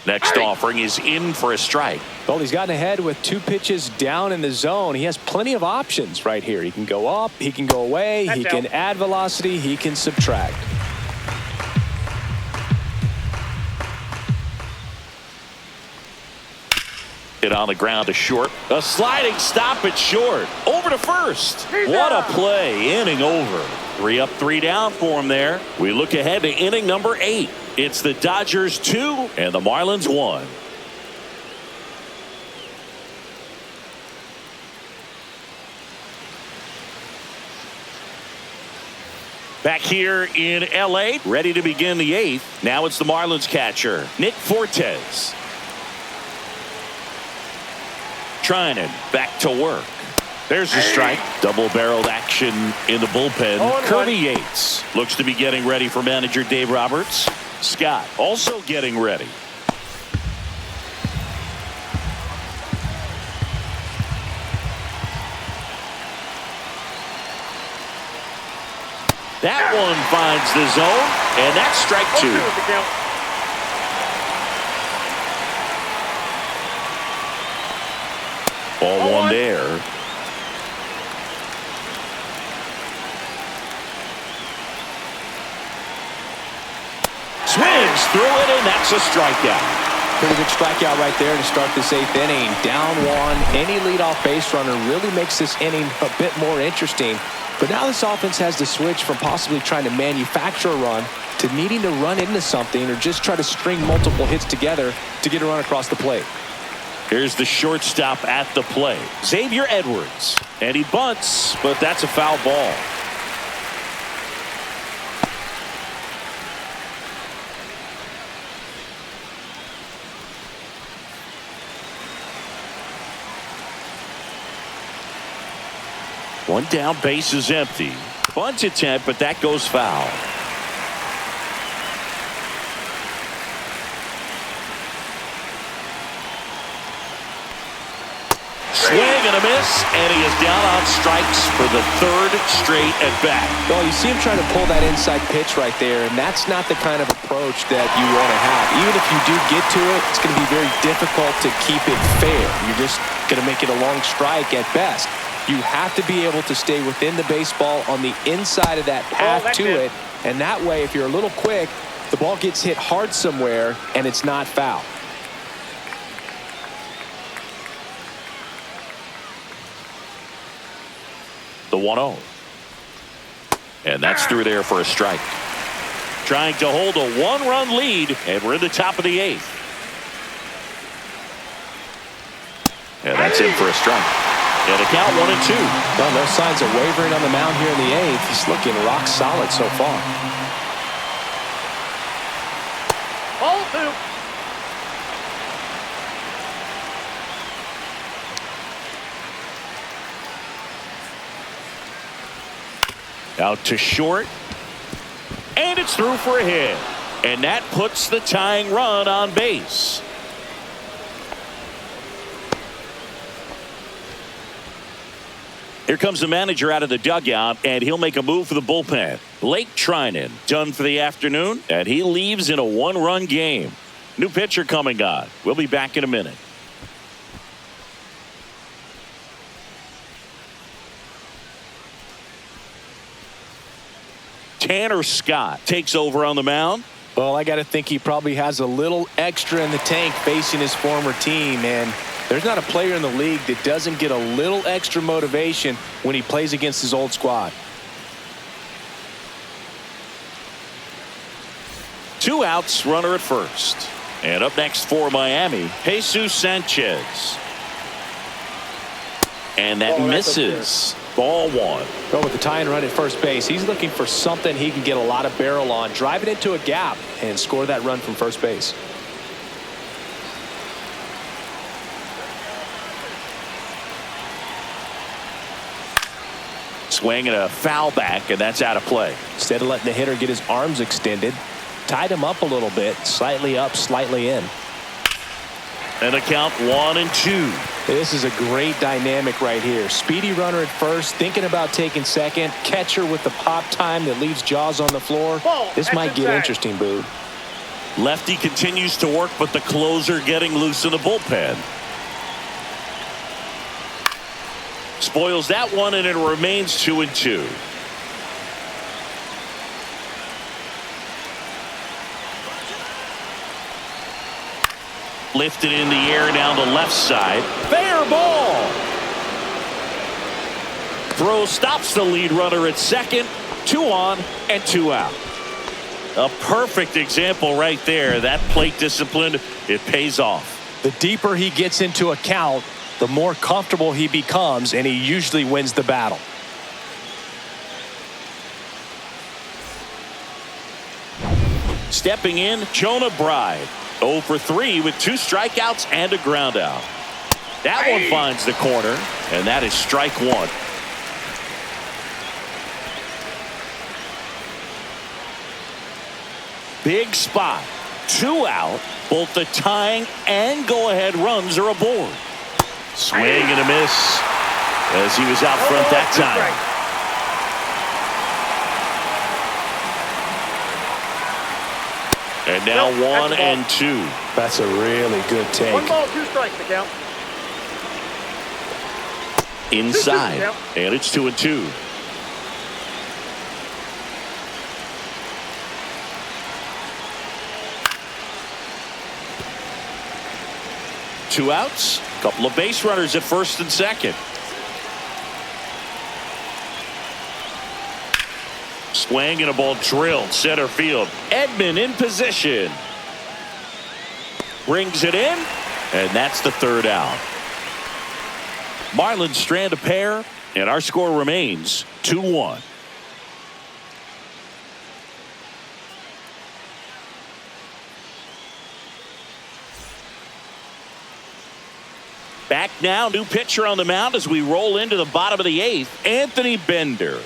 Next offering is in for a strike. Well, he's gotten ahead with 2 pitches down in the zone. He has plenty of options right here. He can go up, he can go away, he can add velocity, he can subtract. It on the ground to short. A sliding stop at short. Over to first. What a play. Inning over. 3 up, 3 down for him there. We look ahead to inning number 8. It's the Dodgers 2 and the Marlins 1. Back here in L.A., ready to begin the 8th. Now it's the Marlins catcher, Nick Fortes. Trinan back to work. There's the strike. Double-barreled action in the bullpen. Kirby Yates looks to be getting ready for manager Dave Roberts. Scott also getting ready. That one finds the zone, and that's strike 2. Ball 1 there. Swings through it, and that's a strikeout. Pretty good strikeout right there to start this 8th inning. Down 1. Any leadoff base runner really makes this inning a bit more interesting. But now this offense has to switch from possibly trying to manufacture a run to needing to run into something or just try to string multiple hits together to get a run across the plate. Here's the shortstop at the plate, Xavier Edwards. And he bunts, but that's a foul ball. One down, base is empty. Bunt attempt, but that goes foul. Swing and a miss, and he is down on strikes for the 3rd straight at bat. Well, you see him trying to pull that inside pitch right there, and that's not the kind of approach that you want to have. Even if you do get to it, it's going to be very difficult to keep it fair. You're just going to make it a long strike at best. You have to be able to stay within the baseball on the inside of that path to it. And that way, if you're a little quick, the ball gets hit hard somewhere and it's not foul. The 1-0. And that's through there for a strike. Trying to hold a 1-run lead, and we're in the top of the 8th. And that's in for a strike. And a count 1-2. Well, no signs of wavering on the mound here in the 8th. He's looking rock solid so far. Ball 2. Out to short. And it's through for a hit. And that puts the tying run on base. Here comes the manager out of the dugout, and he'll make a move for the bullpen. Blake Trinan done for the afternoon, and he leaves in a 1-run game. New pitcher coming on. We'll be back in a minute. Tanner Scott takes over on the mound. Well, I got to think he probably has a little extra in the tank facing his former team, and there's not a player in the league that doesn't get a little extra motivation when he plays against his old squad. 2 outs, runner at first. And up next for Miami, Jesus Sanchez. And that misses. Ball 1. Well, with the tying run at first base, he's looking for something he can get a lot of barrel on, drive it into a gap, and score that run from first base. Swing and a foul back, and that's out of play. Instead of letting the hitter get his arms extended, tied him up a little bit, slightly up, slightly in. And a count 1-2. This is a great dynamic right here. Speedy runner at first, thinking about taking second. Catcher with the pop time that leaves Jaws on the floor. This might get interesting, Boo. Lefty continues to work, but the closer getting loose in the bullpen. Spoils that one, and it remains 2-2. Lifted in the air down the left side. Fair ball. Throw stops the lead runner at second. 2 on and 2 out. A perfect example right there. That plate discipline, it pays off. The deeper he gets into a count, the more comfortable he becomes, and he usually wins the battle. Stepping in, Jonah Bride. 0 for 3 with 2 strikeouts and a ground out. That one finds the corner, and that is strike 1. Big spot. 2 out. Both the tying and go-ahead runs are aboard. Swing and a miss as he was out front that time. And now 1 and 2. That's a really good take. 1 ball, 2 strikes to count. Inside, and it's 2 and 2. Two outs, couple of base runners at first and second. Swing and a ball drilled center field. Edman in position. Brings it in, and that's the 3rd out. Marlins strand a pair, and our score remains 2-1. Back now, new pitcher on the mound as we roll into the bottom of the 8th, Anthony Bender.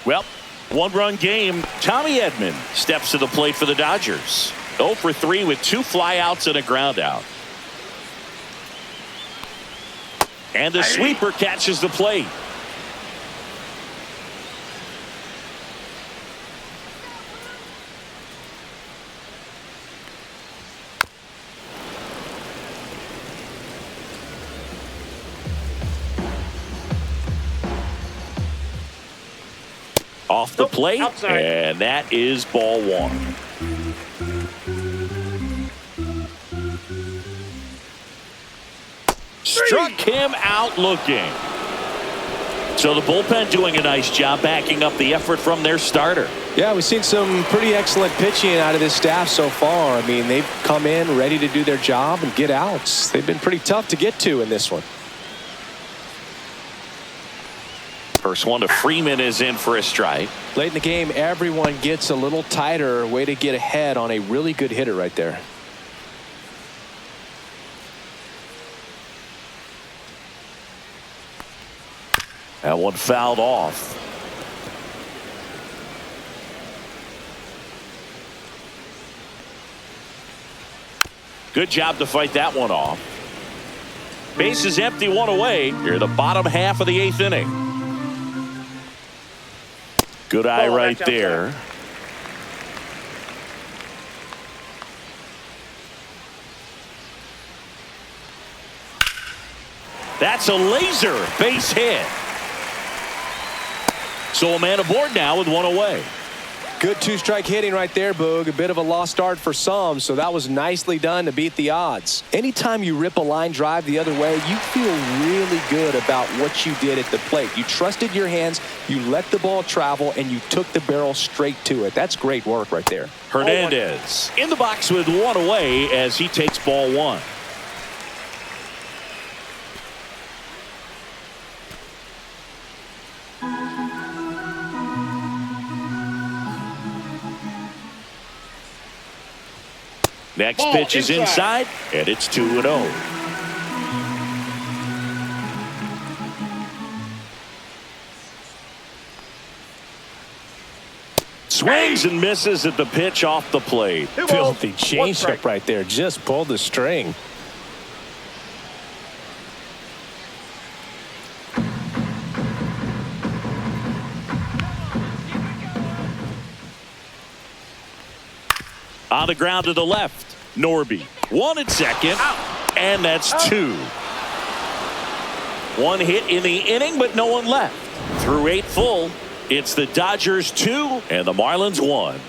Well, 1-run game. Tommy Edman steps to the plate for the Dodgers. 0 for 3 with 2 flyouts and a ground out. And the sweeper catches the plate. Off the plate, outside. And that is ball 1. Struck him out looking. So the bullpen doing a nice job backing up the effort from their starter. Yeah, we've seen some pretty excellent pitching out of this staff so far. I mean, they've come in ready to do their job and get outs. They've been pretty tough to get to in this one. First one to Freeman is in for a strike. Late in the game, everyone gets a little tighter. Way to get ahead on a really good hitter right there. That one fouled off. Good job to fight that one off. Base is empty, 1 away. Here the bottom half of the 8th inning. Good eye right there. That's a laser base hit. So a man aboard now with 1 away. Good 2-strike hitting right there, Boog. A bit of a lost start for some, so that was nicely done to beat the odds. Anytime you rip a line drive the other way, you feel really good about what you did at the plate. You trusted your hands, you let the ball travel, and you took the barrel straight to it. That's great work right there. Hernandez in the box with 1 away as he takes ball 1. Next pitch is inside, and it's 2-0. Swings and misses at the pitch off the plate. Filthy changeup right there. Just pulled the string. On the ground to the left, Norby. 1 at second, and that's 2. 1 hit in the inning, but no one left. Through 8 full, it's the Dodgers 2 and the Marlins 1.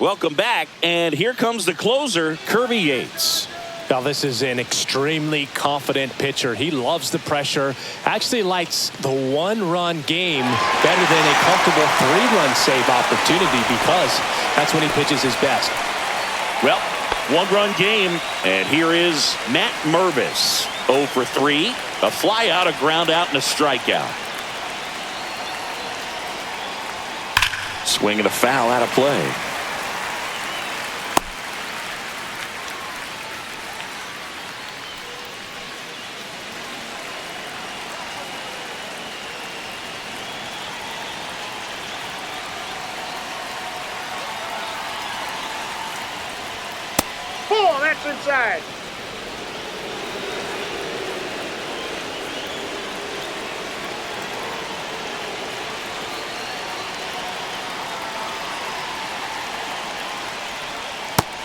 Welcome back, and here comes the closer, Kirby Yates. Now, this is an extremely confident pitcher. He loves the pressure, actually likes the one-run game better than a comfortable 3-run save opportunity because that's when he pitches his best. Well, one-run game, and here is Matt Mervis. 0 for 3, a fly out, a ground out, and a strikeout. Swing and a foul out of play. Pull, that's inside.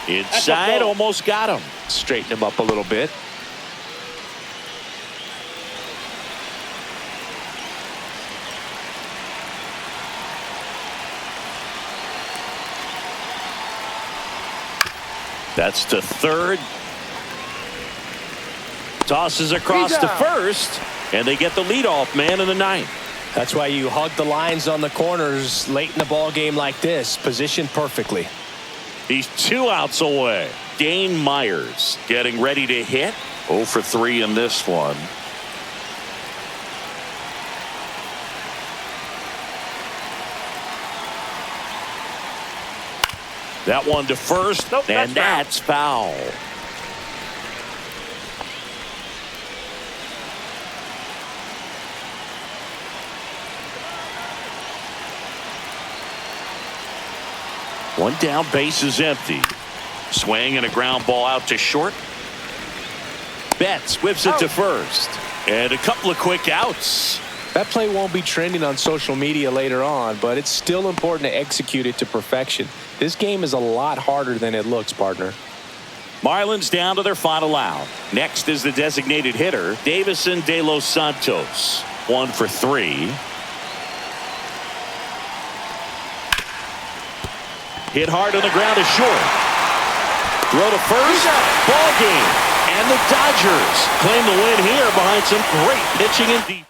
Inside, almost got him. Straighten him up a little bit. That's to third. Tosses across to first, and they get the leadoff man in the ninth. That's why you hug the lines on the corners late in the ball game like this, positioned perfectly. He's 2 outs away. Dane Myers getting ready to hit. 0 for 3 in this one. That one to first, Nope, and that's foul. One down, base is empty. Swing and a ground ball out to short. Betts whips it to first. And a couple of quick outs. That play won't be trending on social media later on, but it's still important to execute it to perfection. This game is a lot harder than it looks, partner. Marlins down to their final out. Next is the designated hitter, Davison De Los Santos. 1 for 3. Hit hard on the ground is short. Throw to first. Ball game. And the Dodgers claim the win here behind some great pitching and defense.